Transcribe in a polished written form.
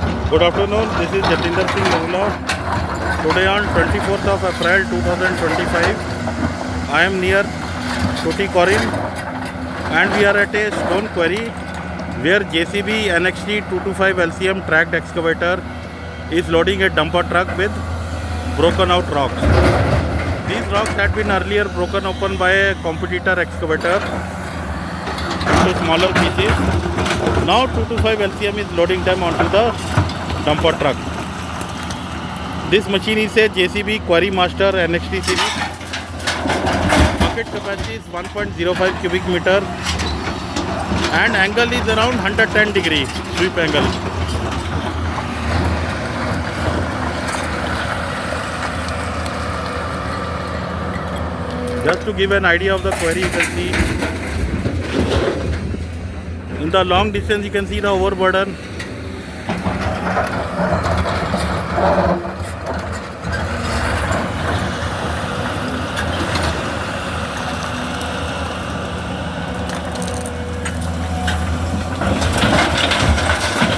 Good afternoon, this is Jatinder Singh Mohla. Today on 24th of April 2025, I am near Tuticorin and we are at a stone quarry where JCBNXT225LCM tracked excavator is loading a dumper truck with broken out rocks. These rocks had been earlier broken open by a competitor excavator into smaller pieces. Now 225LCM is loading them onto the dumper truck. This machine is a JCB Quarry Master NXT series. Bucket capacity is 1.05 cubic meter and angle is around 110 degree sweep angle. Just to give an idea of the quarry, you can see in the long distance you can see the overburden.